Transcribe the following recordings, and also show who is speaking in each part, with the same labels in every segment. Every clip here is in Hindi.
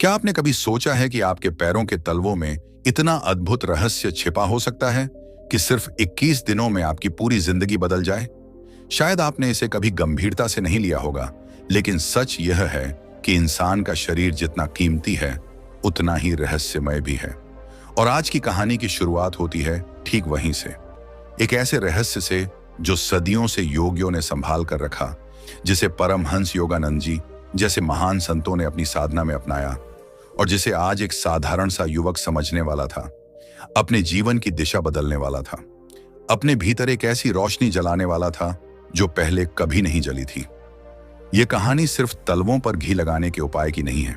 Speaker 1: क्या आपने कभी सोचा है कि आपके पैरों के तलवों में इतना अद्भुत रहस्य छिपा हो सकता है कि सिर्फ 21 दिनों में आपकी पूरी जिंदगी बदल जाए? शायद आपने इसे कभी गंभीरता से नहीं लिया होगा, लेकिन सच यह है कि इंसान का शरीर जितना कीमती है, उतना ही रहस्यमय भी है। और आज की कहानी की शुरुआत होती है ठीक वहीं से, एक ऐसे रहस्य से जो सदियों से योगियों ने संभाल कर रखा, जिसे परमहंस योगानंद जी जैसे महान संतों ने अपनी साधना में अपनाया और जिसे आज एक साधारण सा युवक समझने वाला था, अपने जीवन की दिशा बदलने वाला था, अपने भीतर एक ऐसी रोशनी जलाने वाला था जो पहले कभी नहीं जली थी। यह कहानी सिर्फ तलवों पर घी लगाने के उपाय की नहीं है।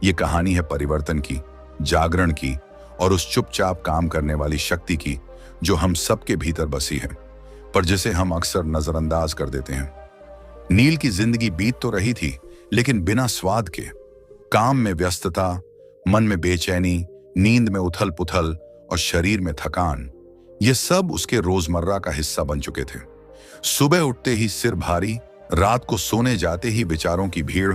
Speaker 1: यह कहानी है परिवर्तन की, जागरण की और उस चुपचाप काम करने वाली शक्ति की जो हम सबके भीतर बसी है, पर जिसे हम अक्सर नजरअंदाज कर देते हैं। नील की जिंदगी बीत तो रही थी, लेकिन बिना स्वाद के। काम में व्यस्तता, मन में बेचैनी, नींद में उथल पुथल और शरीर में थकान, ये सब उसके रोजमर्रा का हिस्सा बन चुके थे। सुबह उठते ही सिर भारी, रात को सोने जाते ही विचारों की भीड़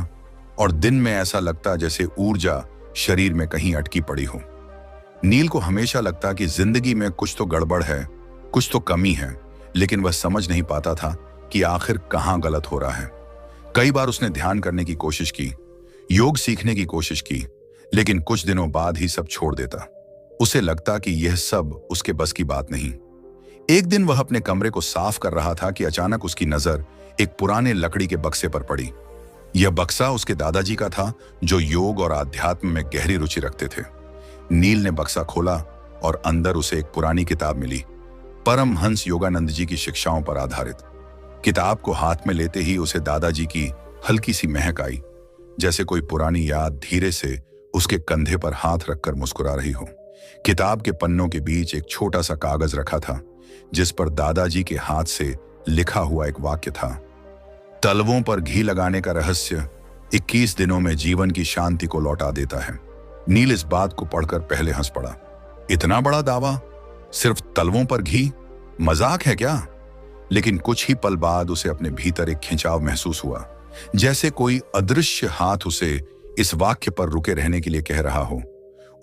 Speaker 1: और दिन में ऐसा लगता जैसे ऊर्जा शरीर में कहीं अटकी पड़ी हो। नील को हमेशा लगता कि जिंदगी में कुछ तो गड़बड़ है, कुछ तो कमी है, लेकिन वह समझ नहीं पाता था कि आखिर कहां गलत हो रहा है। कई बार उसने ध्यान करने की कोशिश की, योग सीखने की कोशिश की, लेकिन कुछ दिनों बाद ही सब छोड़ देता। उसे लगता कि यह सब उसके बस की बात नहीं। एक दिन वह अपने कमरे को साफ कर रहा था कि अचानक उसकी नजर एक पुराने लकड़ी के बक्से पर पड़ी। यह बक्सा उसके दादाजी का था, जो योग और आध्यात्म में गहरी रुचि रखते थे। नील ने बक्सा खोला और अंदर उसे एक पुरानी किताब मिली, परमहंस योगानंद जी की शिक्षाओं पर आधारित। किताब को हाथ में लेते ही उसे दादाजी की हल्की सी महक आई, जैसे कोई पुरानी याद धीरे से उसके कंधे पर हाथ रखकर मुस्कुरा रही हो। किताब के पन्नों के बीच एक छोटा सा कागज रखा था, जिस पर दादाजी के हाथ से लिखा हुआ एक वाक्य था, तलवों पर घी लगाने का रहस्य 21 दिनों में जीवन की शांति को लौटा देता है। नील इस बात को पढ़कर पहले हंस पड़ा। इतना बड़ा दावा, सिर्फ तलवों पर घी, मजाक है क्या? लेकिन कुछ ही पल बाद उसे अपने भीतर एक खिंचाव महसूस हुआ, जैसे कोई अदृश्य हाथ उसे इस वाक्य पर रुके रहने के लिए कह रहा हो।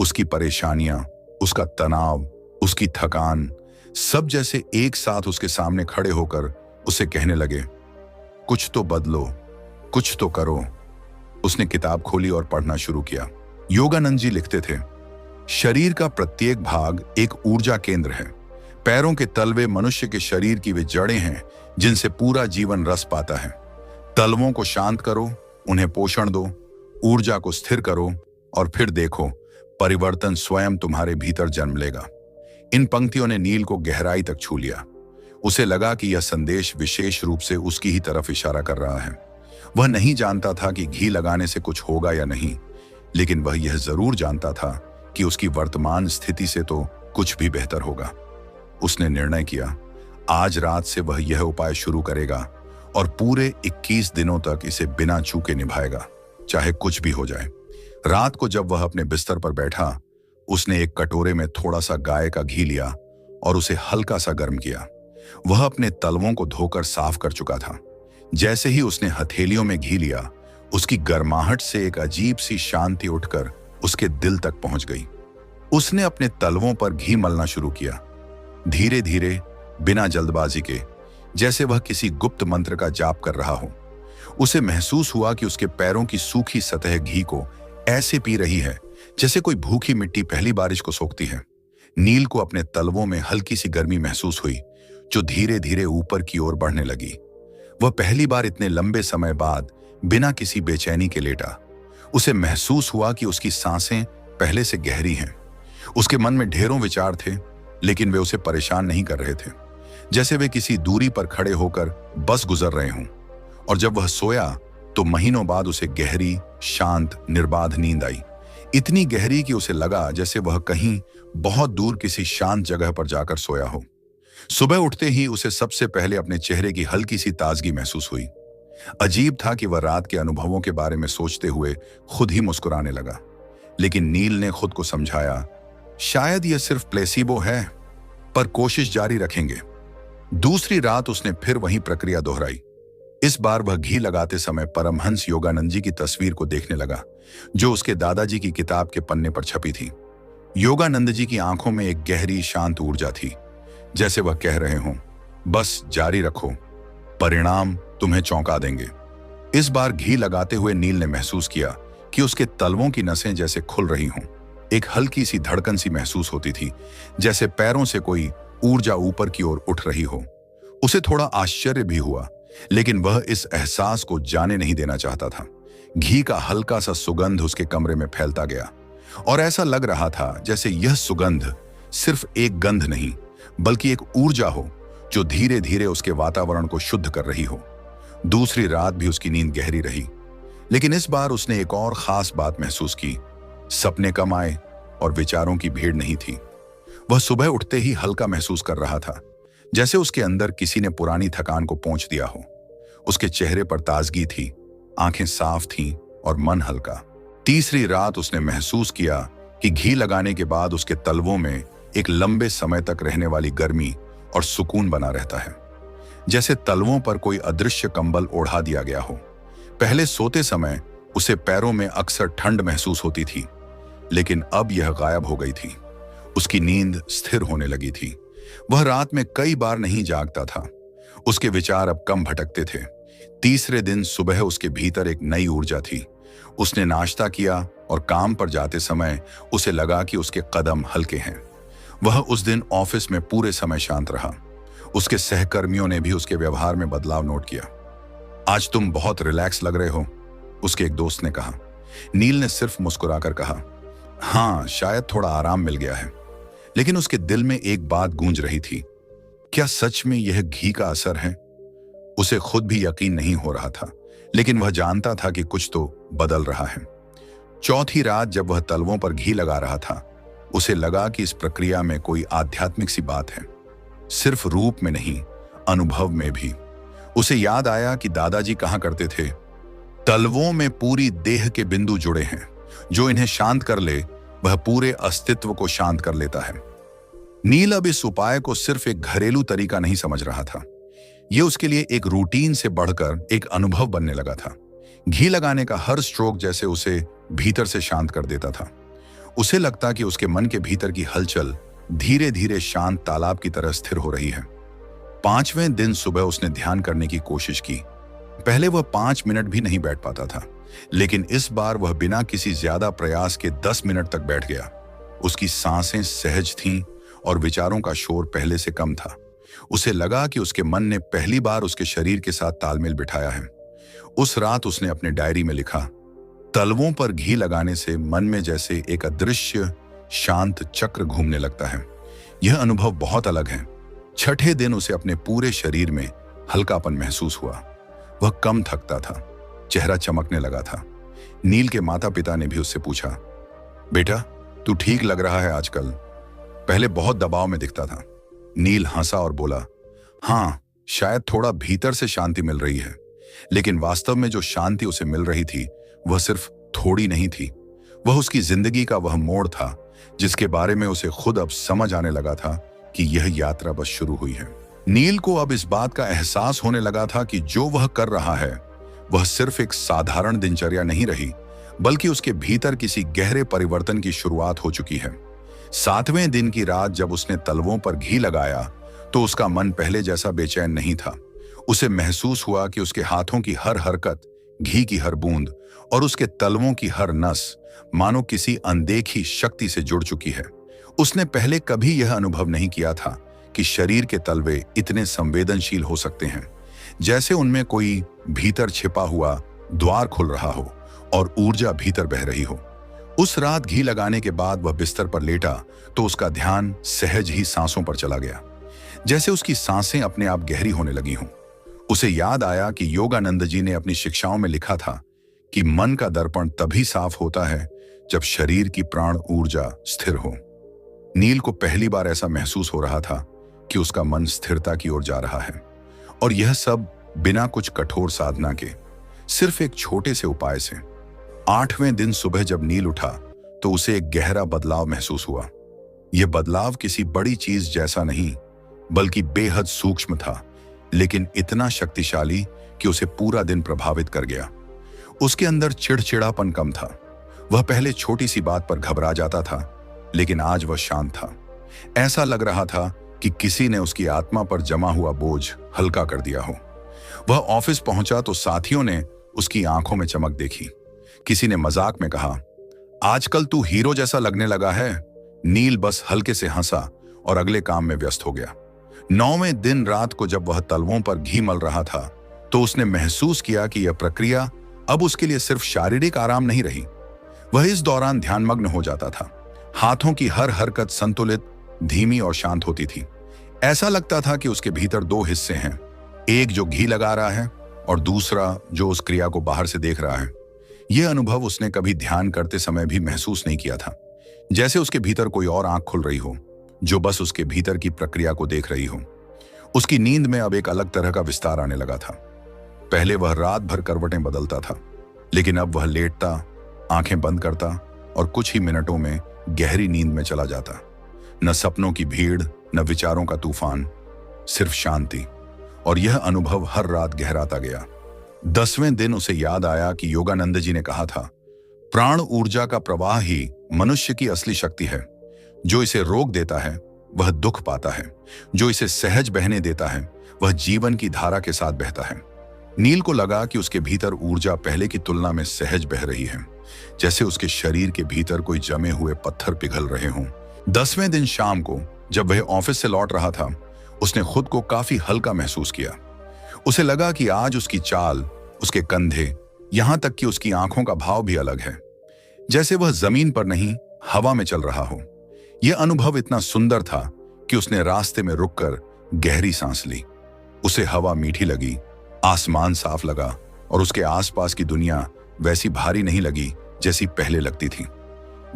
Speaker 1: उसकी परेशानियां, उसका तनाव, उसकी थकान, सब जैसे एक साथ उसके सामने खड़े होकर उसे कहने लगे, कुछ तो बदलो, कुछ तो करो। उसने किताब खोली और पढ़ना शुरू किया। योगानंद जी लिखते थे, शरीर का प्रत्येक भाग एक ऊर्जा केंद्र है। पैरों के तलवे मनुष्य के शरीर की वे जड़ें हैं जिनसे पूरा जीवन रस पाता है। तलवों को शांत करो, उन्हें पोषण दो, ऊर्जा को स्थिर करो और फिर देखो, परिवर्तन स्वयं तुम्हारे भीतर जन्म लेगा। इन पंक्तियों ने नील को गहराई तक छू लिया। उसे लगा कि यह संदेश विशेष रूप से उसकी ही तरफ इशारा कर रहा है। वह नहीं जानता था कि घी लगाने से कुछ होगा या नहीं, लेकिन वह यह जरूर जानता था कि उसकी वर्तमान स्थिति से तो कुछ भी बेहतर होगा। उसने निर्णय किया, आज रात से वह यह उपाय शुरू करेगा और पूरे 21 दिनों तक इसे बिना चूके निभाएगा, चाहे कुछ भी हो जाए। रात को जब वह अपने बिस्तर पर बैठा, उसने एक कटोरे में थोड़ा सा गाय का घी लिया और उसे हल्का सा गर्म किया। वह अपने तलवों को धोकर साफ कर चुका था। जैसे ही उसने हथेलियों में घी लिया, उसकी गर्माहट से एक अजीब सी शांति उठकर उसके दिल तक पहुंच गई। उसने अपने तलवों पर घी मलना शुरू किया, धीरे धीरे, बिना जल्दबाजी के, जैसे वह किसी गुप्त मंत्र का जाप कर रहा हो। उसे महसूस हुआ कि उसके पैरों की सूखी सतह घी को ऐसे पी रही है जैसे कोई भूखी मिट्टी पहली बारिश को सोखती है। नील को अपने तलवों में हल्की सी गर्मी महसूस हुई, जो धीरे धीरे ऊपर की ओर बढ़ने लगी। वह पहली बार इतने लंबे समय बाद बिना किसी बेचैनी के लेटा। उसे महसूस हुआ कि उसकी सांसें पहले से गहरी हैं। उसके मन में ढेरों विचार थे, लेकिन वे उसे परेशान नहीं कर रहे थे, जैसे वे किसी दूरी पर खड़े होकर बस गुजर रहे हों। और जब वह सोया तो महीनों बाद उसे गहरी, शांत, निर्बाध नींद आई। इतनी गहरी कि उसे लगा जैसे वह कहीं बहुत दूर किसी शांत जगह पर जाकर सोया हो। सुबह उठते ही उसे सबसे पहले अपने चेहरे की हल्की सी ताजगी महसूस हुई। अजीब था कि वह रात के अनुभवों के बारे में सोचते हुए खुद ही मुस्कुराने लगा, लेकिन नील ने खुद को समझाया, शायद यह सिर्फ प्लेसिबो है, पर कोशिश जारी रखेंगे। दूसरी रात उसने फिर वही प्रक्रिया दोहराई। इस बार वह घी लगाते समय परमहंस योगानंद जी की तस्वीर को देखने लगा, जो उसके दादाजी की किताब के पन्ने पर छपी थी। योगानंद जी की आंखों में एक गहरी शांत ऊर्जा थी, जैसे वह कह रहे हों, बस जारी रखो, परिणाम तुम्हें चौंका देंगे। इस बार घी लगाते हुए नील ने महसूस किया कि उसके तलवों की नसें जैसे खुल रही हों। एक हल्की सी धड़कन सी महसूस होती थी, जैसे पैरों से कोई ऊर्जा ऊपर की ओर उठ रही हो। उसे थोड़ा आश्चर्य भी हुआ, लेकिन वह इस एहसास को जाने नहीं देना चाहता था। घी का हल्का सा सुगंध उसके कमरे में फैलता गया और ऐसा लग रहा था जैसे यह सुगंध सिर्फ एक गंध नहीं, बल्कि एक ऊर्जा हो जो धीरे धीरे उसके वातावरण को शुद्ध कर रही हो। दूसरी रात भी उसकी नींद गहरी रही, लेकिन इस बार उसने एक और खास बात महसूस की। सपने कम आए और विचारों की भीड़ नहीं थी। वह सुबह उठते ही हल्का महसूस कर रहा था, जैसे उसके अंदर किसी ने पुरानी थकान को पोंछ दिया हो। उसके चेहरे पर ताजगी थी, आंखें साफ थीं और मन हल्का। तीसरी रात उसने महसूस किया कि घी लगाने के बाद उसके तलवों में एक लंबे समय तक रहने वाली गर्मी और सुकून बना रहता है, जैसे तलवों पर कोई अदृश्य कंबल ओढ़ा दिया गया हो। पहले सोते समय उसे पैरों में अक्सर ठंड महसूस होती थी, लेकिन अब यह गायब हो गई थी। उसकी नींद स्थिर होने लगी थी। वह रात में कई बार नहीं जागता था। उसके विचार अब कम भटकते थे। तीसरे दिन सुबह उसके भीतर एक नई ऊर्जा थी। उसने नाश्ता किया और काम पर जाते समय उसे लगा कि उसके कदम हल्के हैं। वह उस दिन ऑफिस में पूरे समय शांत रहा। उसके सहकर्मियों ने भी उसके व्यवहार में बदलाव नोट किया। आज तुम बहुत रिलैक्स लग रहे हो, उसके एक दोस्त ने कहा। नील ने सिर्फ मुस्कुराकर कहा, हाँ, शायद थोड़ा आराम मिल गया है। लेकिन उसके दिल में एक बात गूंज रही थी, क्या सच में यह घी का असर है? उसे खुद भी यकीन नहीं हो रहा था, लेकिन वह जानता था कि कुछ तो बदल रहा है। चौथी रात जब वह तलवों पर घी लगा रहा था, उसे लगा कि इस प्रक्रिया में कोई आध्यात्मिक सी बात है, सिर्फ रूप में नहीं, अनुभव में भी। उसे याद आया कि दादाजी कहा करते थे, तलवों में पूरी देह के बिंदु जुड़े हैं, जो इन्हें शांत कर ले वह पूरे अस्तित्व को शांत कर लेता है। नील अब इस उपाय को सिर्फ एक घरेलू तरीका नहीं समझ रहा था। यह उसके लिए एक रूटीन से बढ़कर एक अनुभव बनने लगा था। घी लगाने का हर स्ट्रोक जैसे उसे भीतर से शांत कर देता था। उसे लगता कि उसके मन के भीतर की हलचल धीरे धीरे शांत तालाब की तरह स्थिर हो रही है। 5वें दिन सुबह उसने ध्यान करने की कोशिश की। पहले वह 5 मिनट भी नहीं बैठ पाता था, लेकिन इस बार वह बिना किसी ज्यादा प्रयास के 10 मिनट तक बैठ गया। उसकी सांसें सहज थीं और विचारों का शोर पहले से कम था। उसे लगा कि उसके मन ने पहली बार उसके शरीर के साथ तालमेल बिठाया है। उस रात उसने अपने डायरी में लिखा, तलवों पर घी लगाने से मन में जैसे एक अदृश्य शांत चक्र घूमने लगता है। यह अनुभव बहुत अलग है। छठे दिन उसे अपने पूरे शरीर में हल्कापन महसूस हुआ। वह कम थकता था, चेहरा चमकने लगा था। नील के माता पिता ने भी उससे पूछा, बेटा, तू ठीक लग रहा है आजकल, पहले बहुत दबाव में दिखता था। नील हंसा और बोला, हाँ, शायद थोड़ा भीतर से शांति मिल रही है, लेकिन वास्तव में जो शांति उसे मिल रही थी वह सिर्फ थोड़ी नहीं थी। वह उसकी जिंदगी का वह मोड़ था जिसके बारे में उसे खुद अब समझ आने लगा था कि यह यात्रा बस शुरू हुई है। नील को अब इस बात का एहसास होने लगा था कि जो वह कर रहा है वह सिर्फ एक साधारण दिनचर्या नहीं रही, बल्कि उसके भीतर किसी गहरे परिवर्तन की शुरुआत हो चुकी है। 7वें दिन की रात जब उसने तलवों पर घी लगाया तो उसका मन पहले जैसा बेचैन नहीं था। उसे महसूस हुआ कि उसके हाथों की हर हरकत, घी की हर बूंद और उसके तलवों की हर नस मानो किसी अनदेखी शक्ति से जुड़ चुकी है। उसने पहले कभी यह अनुभव नहीं किया था कि शरीर के तलवे इतने संवेदनशील हो सकते हैं, जैसे उनमें कोई भीतर छिपा हुआ द्वार खुल रहा हो और ऊर्जा भीतर बह रही हो। उस रात घी लगाने के बाद वह बिस्तर पर लेटा तो उसका ध्यान सहज ही सांसों पर चला गया, जैसे उसकी सांसें अपने आप गहरी होने लगी हों। उसे याद आया कि योगानंद जी ने अपनी शिक्षाओं में लिखा था कि मन का दर्पण तभी साफ होता है जब शरीर की प्राण ऊर्जा स्थिर हो। नील को पहली बार ऐसा महसूस हो रहा था कि उसका मन स्थिरता की ओर जा रहा है, और यह सब बिना कुछ कठोर साधना के, सिर्फ एक छोटे से उपाय से। 8वें दिन सुबह जब नील उठा तो उसे एक गहरा बदलाव महसूस हुआ। यह बदलाव किसी बड़ी चीज जैसा नहीं, बल्कि बेहद सूक्ष्म था, लेकिन इतना शक्तिशाली कि उसे पूरा दिन प्रभावित कर गया। उसके अंदर चिड़चिड़ापन कम था। वह पहले छोटी सी बात पर घबरा जाता था, लेकिन आज वह शांत था। ऐसा लग रहा था कि किसी ने उसकी आत्मा पर जमा हुआ बोझ हल्का कर दिया हो। वह ऑफिस पहुंचा तो साथियों ने उसकी आंखों में चमक देखी। किसी ने मजाक में कहा, आजकल तू हीरो जैसा लगने लगा है। नील बस हल्के से हंसा और अगले काम में व्यस्त हो गया। 9वें दिन रात को जब वह तलवों पर घी मल रहा था, तो उसने महसूस किया कि यह प्रक्रिया अब उसके लिए सिर्फ शारीरिक आराम नहीं रही। वह इस दौरान ध्यानमग्न हो जाता था। हाथों की हर हरकत संतुलित, धीमी और शांत होती थी। ऐसा लगता था कि उसके भीतर दो हिस्से हैं, एक जो घी लगा रहा है और दूसरा जो उस क्रिया को बाहर से देख रहा है। यह अनुभव उसने कभी ध्यान करते समय भी महसूस नहीं किया था। जैसे उसके भीतर कोई और आंख खुल रही हो, जो बस उसके भीतर की प्रक्रिया को देख रही हो। उसकी नींद में अब एक अलग तरह का विस्तार आने लगा था। पहले वह रात भर करवटें बदलता था, लेकिन अब वह लेटता, आंखें बंद करता और कुछ ही मिनटों में गहरी नींद में चला जाता। न सपनों की भीड़, न विचारों का तूफान, सिर्फ शांति। और यह अनुभव हर रात गहराता गया। 10वें दिन उसे याद आया कि योगानंद जी ने कहा था, प्राण ऊर्जा का प्रवाह ही मनुष्य की असली शक्ति है। जो इसे रोक देता है वह दुख पाता है, जो इसे सहज बहने देता है वह जीवन की धारा के साथ बहता है। नील को लगा कि उसके भीतर ऊर्जा पहले की तुलना में सहज बह रही है, जैसे उसके शरीर के भीतर कोई जमे हुए पत्थर पिघल रहे हों। 10वें दिन शाम को जब वह ऑफिस से लौट रहा था, उसने खुद को काफी हल्का महसूस किया। उसे लगा कि आज उसकी चाल, उसके कंधे, यहां तक कि उसकी आंखों का भाव भी अलग है, जैसे वह जमीन पर नहीं हवा में चल रहा हो। यह अनुभव इतना सुंदर था कि उसने रास्ते में रुककर गहरी सांस ली। उसे हवा मीठी लगी, आसमान साफ लगा और उसके आसपास की दुनिया वैसी भारी नहीं लगी जैसी पहले लगती थी।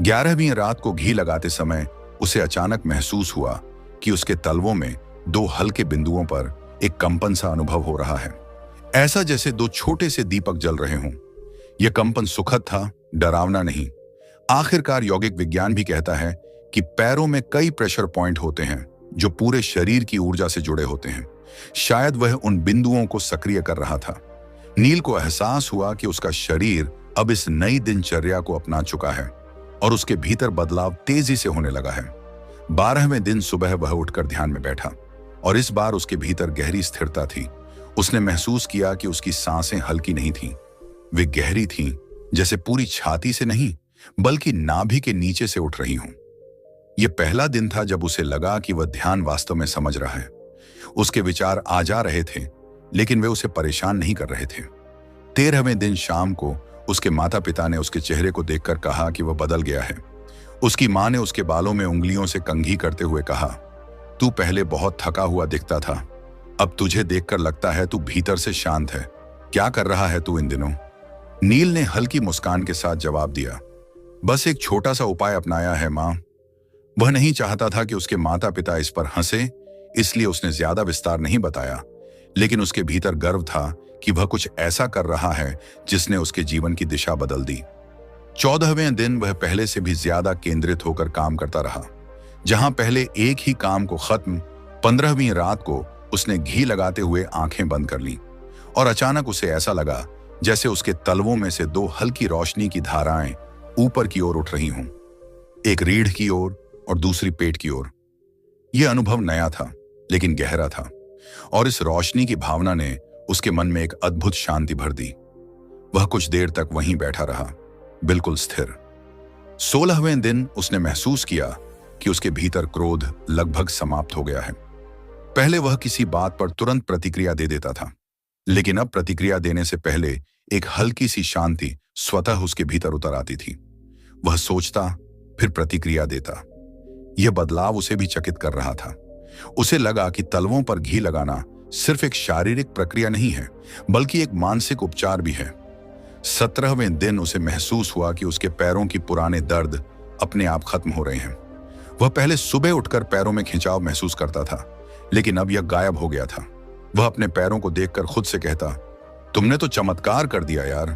Speaker 1: 11वीं रात को घी लगाते समय उसे अचानक महसूस हुआ कि उसके तलवों में दो हल्के बिंदुओं पर एक कंपन सा अनुभव हो रहा है, ऐसा जैसे दो छोटे से दीपक जल रहे हों। यह कंपन सुखद था, डरावना नहीं। आखिरकार यौगिक विज्ञान भी कहता है कि पैरों में कई प्रेशर पॉइंट होते हैं जो पूरे शरीर की ऊर्जा से जुड़े होते हैं। शायद वह उन बिंदुओं को सक्रिय कर रहा था। नील को एहसास हुआ कि उसका शरीर अब इस नई दिनचर्या को अपना चुका है और उसके भीतर बदलाव तेजी से होने लगा है। 12वें दिन सुबह वह उठकर ध्यान में बैठा और इस बार उसके भीतर गहरी स्थिरता थी। उसने महसूस किया कि उसकी सांसें हल्की नहीं थीं, वे गहरी थीं, जैसे पूरी छाती से नहीं बल्कि नाभि के नीचे से उठ रही हों। यह पहला दिन था जब उसे लगा कि वह ध्यान वास्तव में समझ रहा है। उसके विचार आ जा रहे थे, लेकिन वे उसे परेशान नहीं कर रहे थे। 13वें दिन शाम को उसके माता पिता ने उसके चेहरे को देखकर कहा कि वह बदल गया है। उसकी मां ने उसके बालों में उंगलियों से कंघी करते हुए कहा, तू पहले बहुत थका हुआ दिखता था, अब तुझे देखकर लगता है तू भीतर से शांत है। क्या कर रहा है तू इन दिनों? नील ने हल्की मुस्कान के साथ जवाब दिया, बस एक छोटा सा उपाय अपनाया है मां। वह नहीं चाहता था कि उसके माता पिता इस पर हंसे, इसलिए उसने ज्यादा विस्तार नहीं बताया, लेकिन उसके भीतर गर्व था कि वह कुछ ऐसा कर रहा है जिसने उसके जीवन की दिशा बदल दी। 14वें दिन वह पहले से भी ज्यादा केंद्रित होकर काम करता रहा। जहां पहले एक ही काम को खत्म, 15वीं रात को उसने घी लगाते हुए आंखें बंद कर लीं और अचानक उसे ऐसा लगा जैसे उसके तलवों में से दो हल्की रोशनी की धाराएं ऊपर की ओर उठ रही हों, एक रीढ़ की ओर और दूसरी पेट की ओर। यह अनुभव नया था लेकिन गहरा था और इस रोशनी की भावना ने उसके मन में एक अद्भुत शांति भर दी। वह कुछ देर तक वहीं बैठा रहा, बिल्कुल स्थिर। 16वें दिन उसने महसूस किया कि उसके भीतर क्रोध लगभग समाप्त हो गया है। पहले वह किसी बात पर तुरंत प्रतिक्रिया दे देता था, लेकिन अब प्रतिक्रिया देने से पहले एक हल्की सी शांति स्वतः उसके भीतर उतर आती थी। वह सोचता, फिर प्रतिक्रिया देता। यह बदलाव उसे भी चकित कर रहा था। उसे लगा कि तलवों पर घी लगाना सिर्फ एक शारीरिक प्रक्रिया नहीं है, बल्कि एक मानसिक उपचार भी है। 17वें दिन उसे महसूस हुआ कि उसके पैरों की पुराने दर्द अपने आप खत्म हो रहे हैं। वह पहले सुबह उठकर पैरों में खिंचाव महसूस करता था, लेकिन अब यह गायब हो गया था। वह अपने पैरों को देखकर खुद से कहता, तुमने तो चमत्कार कर दिया यार।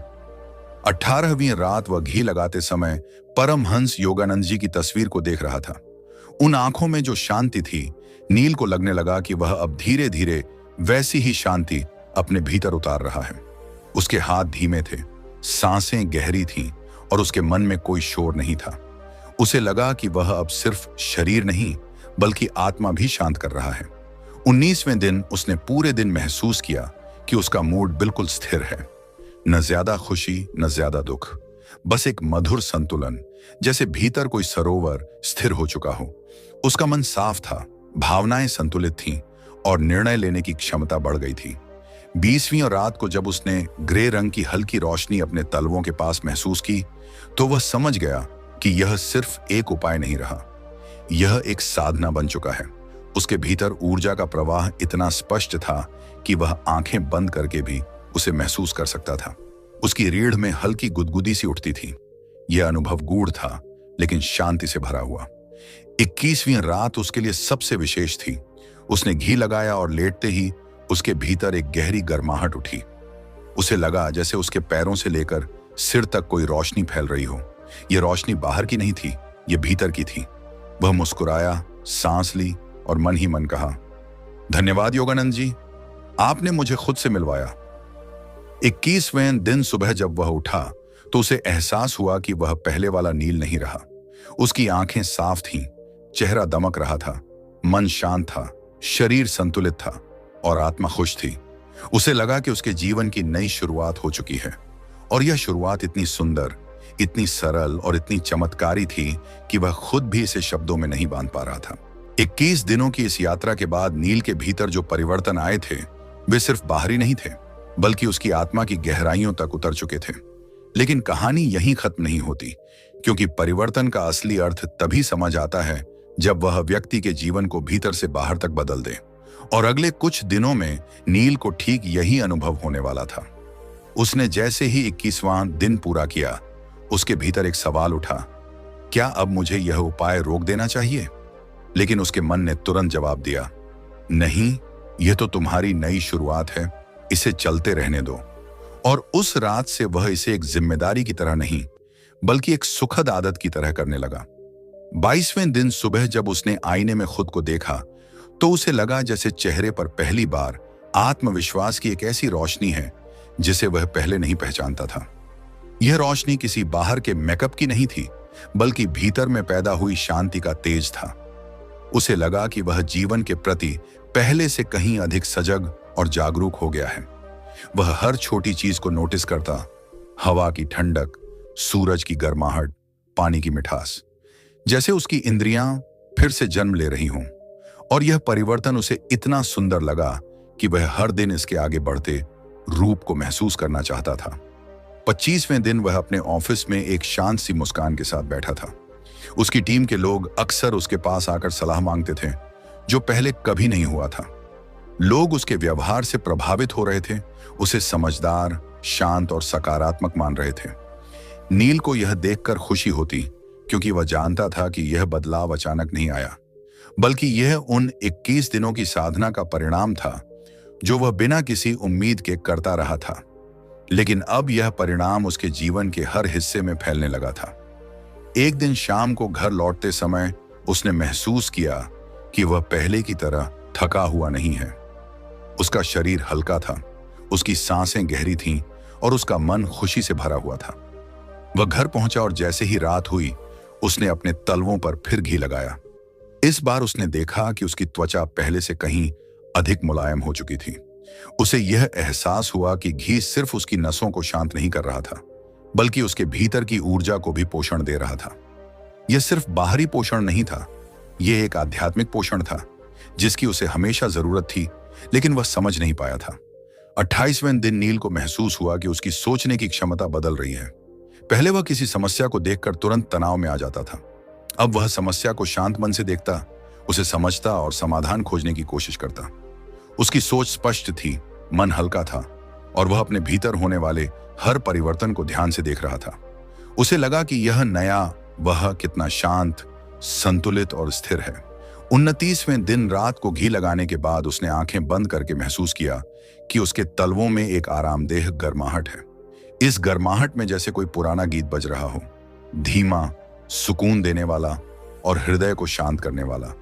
Speaker 1: 18वीं रात वह घी लगाते समय परमहंस योगानंद जी की तस्वीर को देख रहा था। उन आंखों में जो शांति थी, नील को लगने लगा कि वह अब धीरे धीरे वैसी ही शांति अपने भीतर उतार रहा है। उसके हाथ धीमे थे, सांसें गहरी थीं और उसके मन में कोई शोर नहीं था। उसे लगा कि वह अब सिर्फ शरीर नहीं बल्कि आत्मा भी शांत कर रहा है। 19वें दिन उसने पूरे दिन महसूस किया कि उसका मूड बिल्कुल स्थिर है। न ज्यादा खुशी न ज्यादा दुख, बस एक मधुर संतुलन, जैसे भीतर कोई सरोवर स्थिर हो चुका हो। उसका मन साफ था, भावनाएं संतुलित थीं और निर्णय लेने की क्षमता बढ़ गई थी। 20वीं रात को जब उसने ग्रे रंग की हल्की रोशनी अपने तलवों के पास महसूस की तो वह समझ गया कि यह सिर्फ एक उपाय नहीं रहा, यह एक साधना बन चुका है। उसके भीतर ऊर्जा का प्रवाह इतना स्पष्ट था कि वह आंखें बंद करके भी उसे महसूस कर सकता था। उसकी रीढ़ में हल्की गुदगुदी सी उठती थी। यह अनुभव गूढ़ था लेकिन शांति से भरा हुआ। 21वीं रात उसके लिए सबसे विशेष थी। उसने घी लगाया और लेटते ही उसके भीतर एक गहरी गर्माहट उठी। उसे लगा जैसे उसके पैरों से लेकर सिर तक कोई रोशनी फैल रही हो। यह रोशनी बाहर की नहीं थी, यह भीतर की थी। वह मुस्कुराया, सांस ली और मन ही मन कहा, धन्यवाद योगानंद जी, आपने मुझे खुद से मिलवाया। 21वें दिन सुबह जब वह उठा तो उसे एहसास हुआ कि वह पहले वाला नील नहीं रहा। उसकी आंखें साफ थीं, चेहरा दमक रहा था, मन शांत था, शरीर संतुलित था और आत्मा खुश थी। उसे लगा कि उसके जीवन की नई शुरुआत हो चुकी है और यह शुरुआत इतनी सुंदर, इतनी सरल और इतनी चमत्कारी थी कि वह खुद भी इसे शब्दों में नहीं बांध पा रहा था। 21 दिनों की इस यात्रा के बाद नील के भीतर जो परिवर्तन आए थे वे सिर्फ बाहरी नहीं थे बल्कि उसकी आत्मा की गहराइयों तक उतर चुके थे। लेकिन कहानी यहीं खत्म नहीं होती, क्योंकि परिवर्तन का असली अर्थ तभी समझ आता है जब वह व्यक्ति के जीवन को भीतर से बाहर तक बदल दे। और अगले कुछ दिनों में नील को ठीक यही अनुभव होने वाला था। उसने जैसे ही 21वां दिन पूरा किया, उसके भीतर एक सवाल उठा, क्या अब मुझे यह उपाय रोक देना चाहिए? लेकिन उसके मन ने तुरंत जवाब दिया, नहीं, यह तो तुम्हारी नई शुरुआत है, इसे चलते रहने दो। और उस रात से वह इसे एक जिम्मेदारी की तरह नहीं बल्कि एक सुखद आदत की तरह करने लगा। 22वें दिन सुबह जब उसने आईने में खुद को देखा तो उसे लगा जैसे चेहरे पर पहली बार आत्मविश्वास की एक ऐसी रोशनी है जिसे वह पहले नहीं पहचानता था। यह रोशनी किसी बाहर के मेकअप की नहीं थी बल्कि भीतर में पैदा हुई शांति का तेज था। उसे लगा कि वह जीवन के प्रति पहले से कहीं अधिक सजग और जागरूक हो गया है। वह हर छोटी चीज को नोटिस करता, हवा की ठंडक, सूरज की गर्माहट, पानी की मिठास, जैसे उसकी इंद्रियां फिर से जन्म ले रही हों। और यह परिवर्तन उसे इतना सुंदर लगा कि वह हर दिन इसके आगे बढ़ते रूप को महसूस करना चाहता था। 25वें दिन वह अपने ऑफिस में एक शांत सी मुस्कान के साथ बैठा था। उसकी टीम के लोग अक्सर उसके पास आकर सलाह मांगते थे, जो पहले कभी नहीं हुआ था। लोग उसके व्यवहार से प्रभावित हो रहे थे, उसे समझदार, शांत और सकारात्मक मान रहे थे। नील को यह देखकर खुशी होती, क्योंकि वह जानता था कि यह बदलाव अचानक नहीं आया, बल्कि यह उन 21 दिनों की साधना का परिणाम था जो वह बिना किसी उम्मीद के करता रहा था। लेकिन अब यह परिणाम उसके जीवन के हर हिस्से में फैलने लगा था। एक दिन शाम को घर लौटते समय उसने महसूस किया कि वह पहले की तरह थका हुआ नहीं है। उसका शरीर हल्का था, उसकी सांसें गहरी थीं और उसका मन खुशी से भरा हुआ था। वह घर पहुंचा और जैसे ही रात हुई उसने अपने तलवों पर फिर घी लगाया। इस बार उसने देखा कि उसकी त्वचा पहले से कहीं अधिक मुलायम हो चुकी थी। उसे यह एहसास हुआ कि घी सिर्फ उसकी नसों को शांत नहीं कर रहा था बल्कि उसके भीतर की ऊर्जा को भी पोषण दे रहा था। यह सिर्फ बाहरी पोषण नहीं था, यह एक आध्यात्मिक पोषण था जिसकी उसे हमेशा जरूरत थी, लेकिन वह समझ नहीं पाया था। 28वें दिन नील को महसूस हुआ कि उसकी सोचने की क्षमता बदल रही है। पहले वह किसी समस्या को देखकर तुरंत तनाव में आ जाता था। अब वह समस्या को शांत मन से देखता, उसे समझता और समाधान खोजने की कोशिश करता। उसकी सोच स्पष्ट थी, मन हल्का था और वह अपने भीतर होने वाले हर परिवर्तन को ध्यान से देख रहा था। उसे लगा कि यह नया वह कितना शांत, संतुलित और स्थिर है। 29वें दिन रात को घी लगाने के बाद उसने आंखें बंद करके महसूस किया कि उसके तलवों में एक आरामदेह गर्माहट है। इस गर्माहट में जैसे कोई पुराना गीत बज रहा हो, धीमा, सुकून देने वाला और हृदय को शांत करने वाला।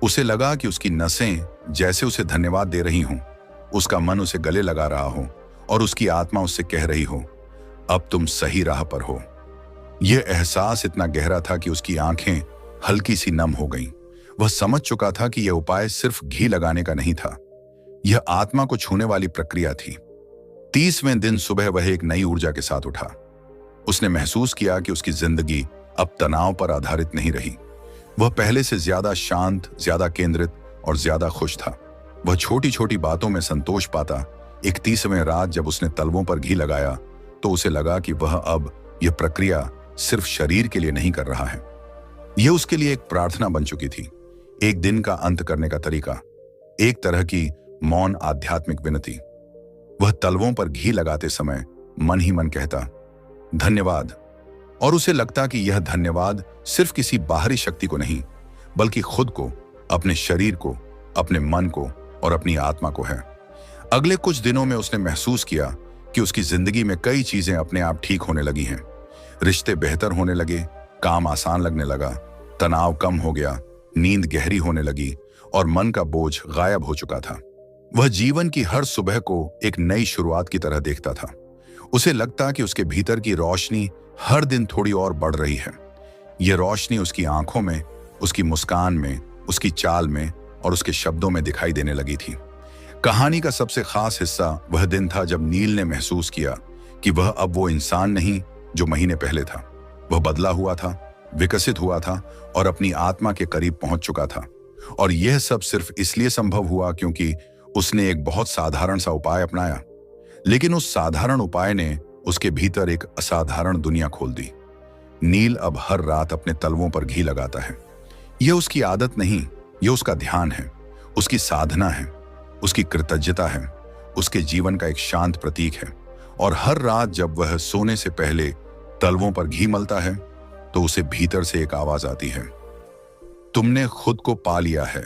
Speaker 1: उसे लगा कि उसकी नसें जैसे उसे धन्यवाद दे रही हों, उसका मन उसे गले लगा रहा हो और उसकी आत्मा उससे कह रही हो, अब तुम सही राह पर हो। यह एहसास इतना गहरा था कि उसकी आंखें हल्की सी नम हो गईं। वह समझ चुका था कि यह उपाय सिर्फ घी लगाने का नहीं था, यह आत्मा को छूने वाली प्रक्रिया थी। 30वें दिन सुबह वह एक नई ऊर्जा के साथ उठा। उसने महसूस किया कि उसकी जिंदगी अब तनाव पर आधारित नहीं रही। वह पहले से ज्यादा शांत, ज्यादा केंद्रित और ज्यादा खुश था। वह छोटी छोटी बातों में संतोष पाता। 31वें रात जब उसने तलवों पर घी लगाया तो उसे लगा कि वह अब यह प्रक्रिया सिर्फ शरीर के लिए नहीं कर रहा है, यह उसके लिए एक प्रार्थना बन चुकी थी, एक दिन का अंत करने का तरीका, एक तरह की मौन आध्यात्मिक विनती। वह तलवों पर घी लगाते समय मन ही मन कहता, धन्यवाद। और उसे लगता कि यह धन्यवाद सिर्फ किसी बाहरी शक्ति को नहीं, बल्कि खुद को, अपने शरीर को, अपने मन को और अपनी आत्मा को है। अगले कुछ दिनों में उसने महसूस किया कि उसकी जिंदगी में कई चीजें अपने आप ठीक होने लगी हैं। रिश्ते बेहतर होने लगे, काम आसान लगने लगा, तनाव कम हो गया, नींद गहरी होने लगी और मन का बोझ गायब हो चुका था। वह जीवन की हर सुबह को एक नई शुरुआत की तरह देखता था। उसे लगता कि उसके भीतर की रोशनी हर दिन थोड़ी और बढ़ रही है। यह रोशनी उसकी आंखों में, उसकी मुस्कान में, उसकी चाल में और उसके शब्दों में दिखाई देने लगी थी। कहानी का सबसे खास हिस्सा वह दिन था जब नील ने महसूस किया कि वह अब वो इंसान नहीं जो महीने पहले था। वह बदला हुआ था, विकसित हुआ था और अपनी आत्मा के करीब पहुंच चुका था। और यह सब सिर्फ इसलिए संभव हुआ क्योंकि उसने एक बहुत साधारण सा उपाय अपनाया। लेकिन उस साधारण उपाय ने उसके भीतर एक असाधारण दुनिया खोल दी। नील अब हर रात अपने तलवों पर घी लगाता है। यह उसकी आदत नहीं, यह उसका ध्यान है, उसकी साधना है, उसकी कृतज्ञता है, उसके जीवन का एक शांत प्रतीक है। और हर रात जब वह सोने से पहले तलवों पर घी मलता है तो उसे भीतर से एक आवाज आती है, तुमने खुद को पा लिया है।